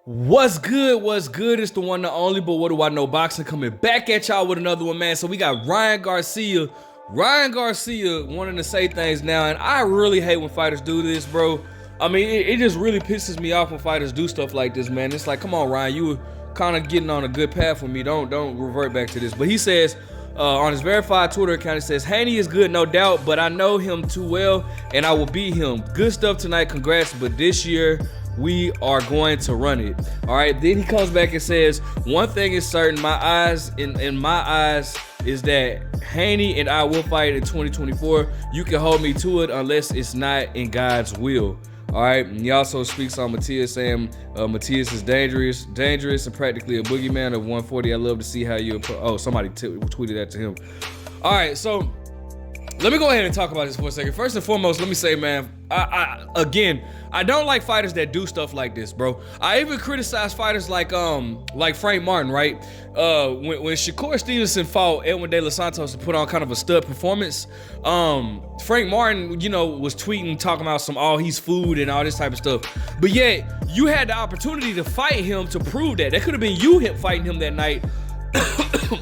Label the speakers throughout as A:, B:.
A: What's good? What's good? It's the one, the only, but what do I know? Boxing coming back at y'all with another one, man. So we got Ryan Garcia. Ryan Garcia wanting to say things now, and I really hate when fighters do this, bro. I mean, it just really pisses me off when fighters do stuff like this, man. It's like, come on, Ryan, you were kind of getting on a good path with me. Don't revert back to this. But he says on his verified Twitter account, he says, Haney is good, no doubt, but I know him too well, and I will beat him. Good stuff tonight, congrats, but this year, we are going to run it. All right. Then he comes back and says, one thing is certain, in my eyes is that Haney and I will fight in 2024. You can hold me to it unless it's not in God's will. All right. And he also speaks on Matias, saying Matias is dangerous and practically a boogeyman of 140. I love to see how you somebody tweeted that to him. All right. So let me go ahead and talk about this for a second. First and foremost, let me say, man, I don't like fighters that do stuff like this, bro. I even criticize fighters like Frank Martin, right? When Shakur Stevenson fought Edwin De Los Santos to put on kind of a stud performance, Frank Martin, was tweeting, talking about he's food and all this type of stuff. But yet, you had the opportunity to fight him to prove that. That could have been you fighting him that night.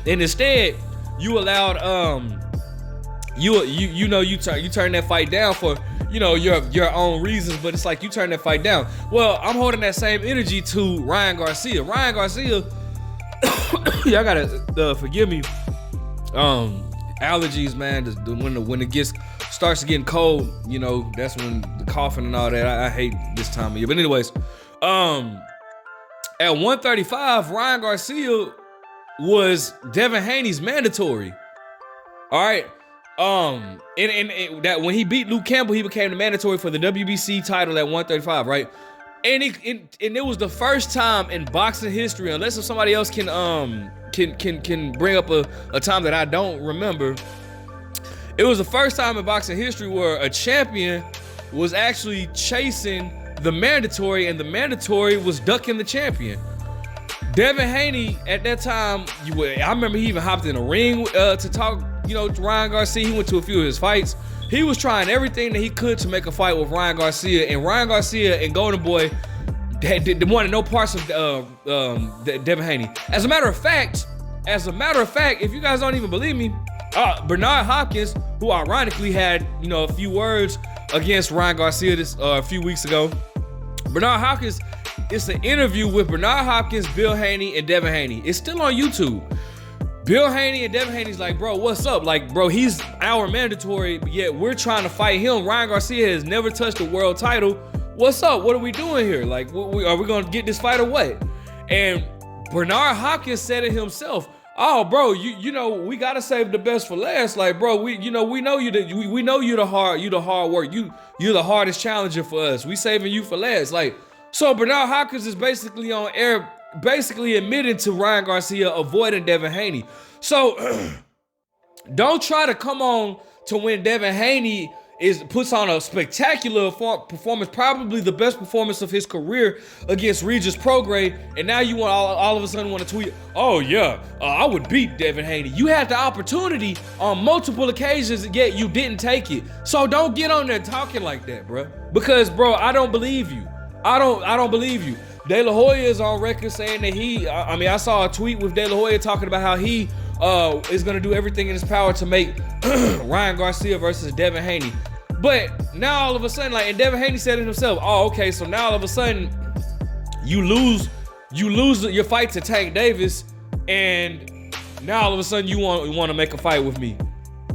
A: And instead, you allowed you turn that fight down for your own reasons, but it's like you turn that fight down. Well, I'm holding that same energy to Ryan Garcia. Ryan Garcia, y'all gotta forgive me. Allergies, man. When it starts getting cold, that's when the coughing and all that. I hate this time of year. But anyways, at 135, Ryan Garcia was Devin Haney's mandatory. All right. And that when he beat Luke Campbell, he became the mandatory for the WBC title at 135, right? And it was the first time in boxing history, unless if somebody else can bring up a time that I don't remember. It was the first time in boxing history where a champion was actually chasing the mandatory, and the mandatory was ducking the champion. Devin Haney at that time, I remember he even hopped in a ring to talk. Ryan Garcia, he went to a few of his fights. He was trying everything that he could to make a fight with Ryan Garcia, and Ryan Garcia and Golden Boy wanted no parts of Devin Haney. As a matter of fact, if you guys don't even believe me, Bernard Hopkins, who ironically had a few words against Ryan Garcia a few weeks ago, Bernard Hopkins. It's an interview with Bernard Hopkins, Bill Haney, and Devin Haney. It's still on YouTube. Bill Haney and Devin Haney's like, bro, what's up? Like, bro, he's our mandatory, but yet we're trying to fight him. Ryan Garcia has never touched a world title. What's up? What are we doing here? Like, are we going to get this fight or what? And Bernard Hopkins said it himself. Oh, bro, we got to save the best for last. Like, bro, we know we know you're the hard work. You're the hardest challenger for us. We saving you for last. Like, so Bernard Hopkins is basically on air, basically admitting to Ryan Garcia avoiding Devin Haney. So don't try to come on to when Devin Haney puts on a spectacular performance, probably the best performance of his career against Regis Prograis, and now you want all of a sudden want to tweet, oh yeah, I would beat Devin Haney. You had the opportunity on multiple occasions, yet you didn't take it. So don't get on there talking like that, bro. Because, bro, I don't believe you. I don't believe you. De La Hoya is on record saying that I saw a tweet with De La Hoya talking about how he is going to do everything in his power to make Ryan Garcia versus Devin Haney. But now all of a sudden, and Devin Haney said it himself, oh, okay, so now all of a sudden you lose your fight to Tank Davis, and now all of a sudden you want to make a fight with me.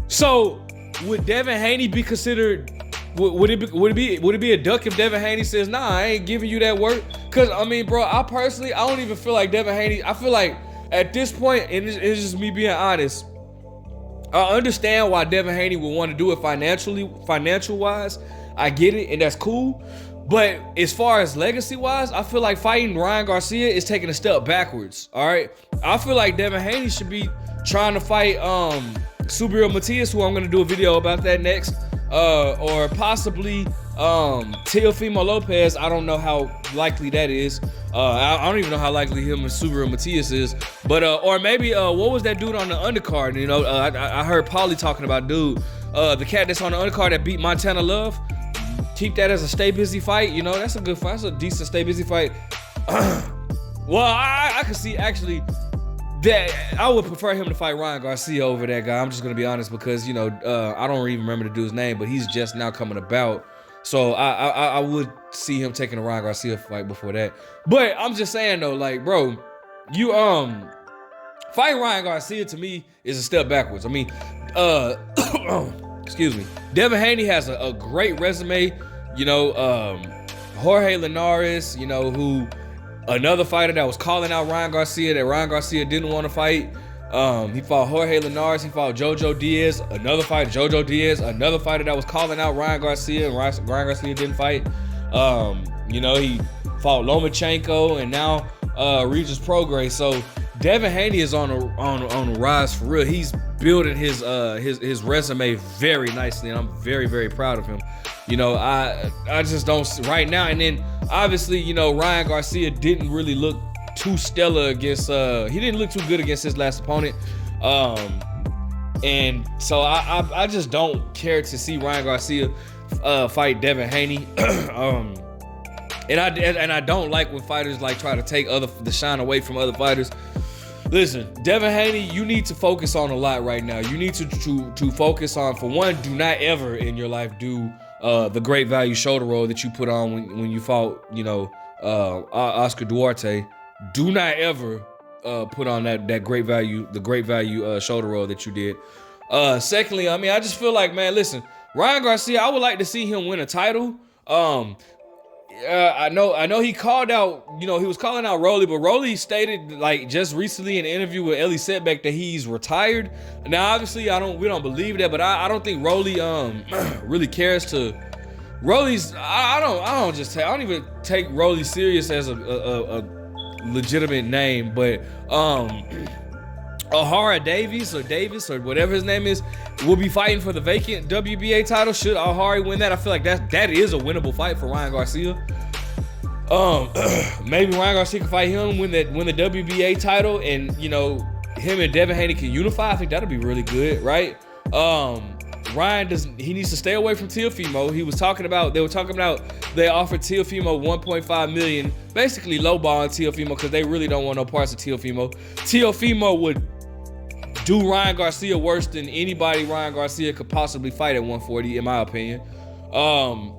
A: So would Devin Haney be considered? Would it be a duck if Devin Haney says, nah, I ain't giving you that work? Because, bro, I don't even feel like Devin Haney. I feel like at this point, and it's just me being honest, I understand why Devin Haney would want to do it financial-wise. I get it, and that's cool. But as far as legacy-wise, I feel like fighting Ryan Garcia is taking a step backwards, all right? I feel like Devin Haney should be trying to fight Subriel Matias, who I'm going to do a video about that next. Or possibly Teofimo Lopez. I don't know how likely that is. I don't even know how likely him and Subriel Matias is. But or maybe what was that dude on the undercard? I heard Paulie talking about dude, the cat that's on the undercard that beat Montana Love. Keep that as a stay busy fight. That's a good fight. That's a decent stay busy fight. Well, I could see actually that I would prefer him to fight Ryan Garcia over that guy. I'm just gonna be honest because I don't even remember the dude's name, but he's just now coming about. So I would see him taking a Ryan Garcia fight before that. But I'm just saying though, like, bro, you fighting Ryan Garcia to me is a step backwards. I mean, excuse me. Devin Haney has a great resume. Jorge Linares, who another fighter that was calling out Ryan Garcia that Ryan Garcia didn't want to fight. He fought Jorge Linares. He fought Jojo Diaz. Another fighter, Jojo Diaz, another fighter that was calling out Ryan Garcia, and Ryan Garcia didn't fight. He fought Lomachenko and now Regis Prograis. So Devin Haney is on a rise for real. He's building his resume very nicely, and I'm very, very proud of him. I just don't right now. And then obviously, Ryan Garcia didn't really look too stellar against. He didn't look too good against his last opponent. And so I just don't care to see Ryan Garcia fight Devin Haney. And I don't like when fighters like try to take the shine away from other fighters. Listen, Devin Haney, you need to focus on a lot right now. You need to focus on, for one, do not ever in your life do the great value shoulder roll that you put on when you fought, Oscar Duarte. Do not ever put on that great value shoulder roll that you did. Secondly, I mean, I just feel like, man, listen, Ryan Garcia, I would like to see him win a title. I know he called out, he was calling out Rolly, but Rolly stated like just recently in an interview with Ellie Setback that he's retired. Now, obviously, we don't believe that, but I don't think Rolly really cares to. Rolly's I don't even take Rolly serious as a legitimate name, but O'Hara Davis or whatever his name is will be fighting for the vacant WBA title. Should O'Hara win that, I feel like that is a winnable fight for Ryan Garcia. Maybe Ryan Garcia can fight him, win the WBA title, and him and Devin Haney can unify. I think that'll be really good, right? Ryan he needs to stay away from Teofimo. They were talking about they offered Teofimo $1.5 million, basically lowballing Teofimo because they really don't want no parts of Teofimo. Teofimo would do Ryan Garcia worse than anybody Ryan Garcia could possibly fight at 140, in my opinion. I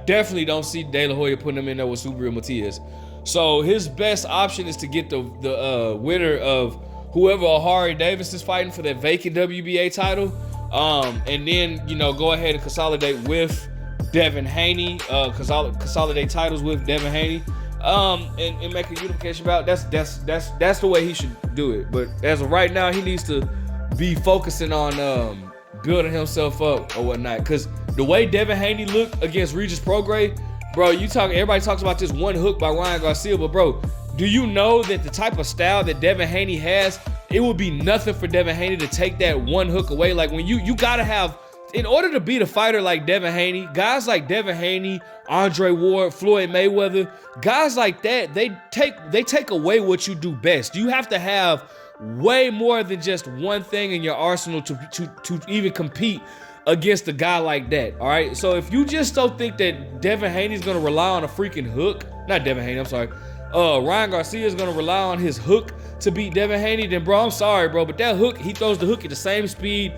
A: definitely don't see De La Hoya putting him in there with Subriel Matias. So his best option is to get the winner of whoever O'Hara Davis is fighting for that vacant WBA title, and then go ahead and consolidate with Devin Haney, consolidate titles with Devin Haney. And make a unification bout. That's the way he should do it. But as of right now, he needs to be focusing on building himself up or whatnot. Because the way Devin Haney looked against Regis Prograis, bro, everybody talks about this one hook by Ryan Garcia, but bro, do you know that the type of style that Devin Haney has, it would be nothing for Devin Haney to take that one hook away. Like when you gotta have, in order to beat a fighter like Devin Haney, guys like Devin Haney, Andre Ward, Floyd Mayweather, guys like that, they take away what you do best. You have to have way more than just one thing in your arsenal to even compete against a guy like that. All right. So if you just don't think that Devin Haney's gonna rely on a freaking hook, not Devin Haney, I'm sorry. Ryan Garcia is gonna rely on his hook to beat Devin Haney, then bro, I'm sorry, bro, but that hook, he throws the hook at the same speed,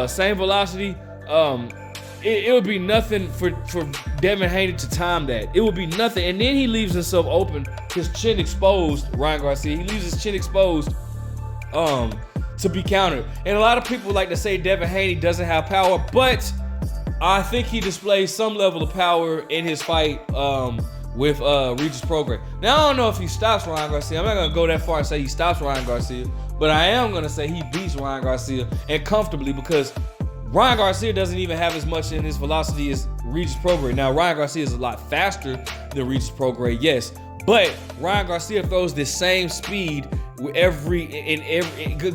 A: same velocity. It would be nothing for Devin Haney to time that. It would be nothing, and then he leaves himself open, his chin exposed. Ryan Garcia, he leaves his chin exposed, to be countered. And a lot of people like to say Devin Haney doesn't have power, but I think he displays some level of power in his fight with Regis Prograis. Now, I don't know if he stops Ryan Garcia. I'm not going to go that far and say he stops Ryan Garcia, but I am going to say he beats Ryan Garcia, and comfortably, because Ryan Garcia doesn't even have as much in his velocity as Regis Prograis. Now, Ryan Garcia is a lot faster than Regis Prograis, yes, but Ryan Garcia throws the same speed with every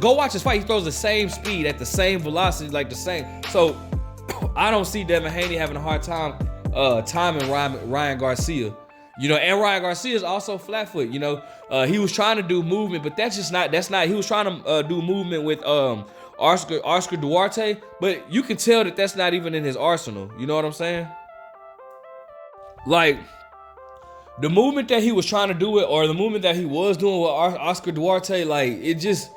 A: go watch his fight. He throws the same speed at the same velocity, like the same. So I don't see Devin Haney having a hard time timing Ryan Garcia. And Ryan Garcia is also flat-foot. He was trying to do movement, but that's not. He was trying to do movement with Oscar Duarte, but you can tell that that's not even in his arsenal. You know what I'm saying? Like, the movement that he was trying to do it, or the movement that he was doing with Oscar Duarte, like, it just,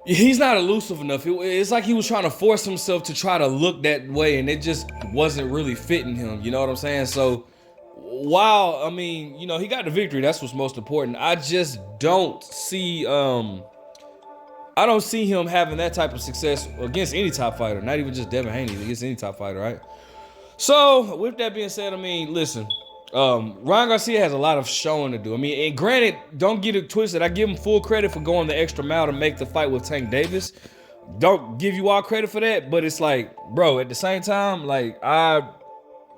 A: he's not elusive enough. It's like he was trying to force himself to try to look that way, and it just wasn't really fitting him. You know what I'm saying? So, while, I mean, you know, he got the victory. That's what's most important. I just don't see, I don't see him having that type of success against any top fighter. Not even just Devin Haney, against any top fighter, right? So, with that being said, I mean, listen, Ryan Garcia has a lot of showing to do. I mean, and granted, don't get it twisted. I give him full credit for going the extra mile to make the fight with Tank Davis. Don't give you all credit for that, but it's like, bro, at the same time, like,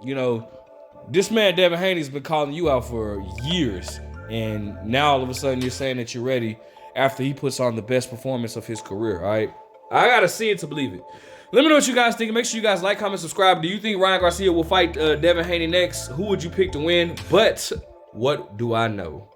A: you know, this man Devin Haney's been calling you out for years, and now all of a sudden you're saying that you're ready after he puts on the best performance of his career, all right? I gotta see it to believe it. Let me know what you guys think. Make sure you guys like, comment, subscribe. Do you think Ryan Garcia will fight Devin Haney next? Who would you pick to win? But what do I know?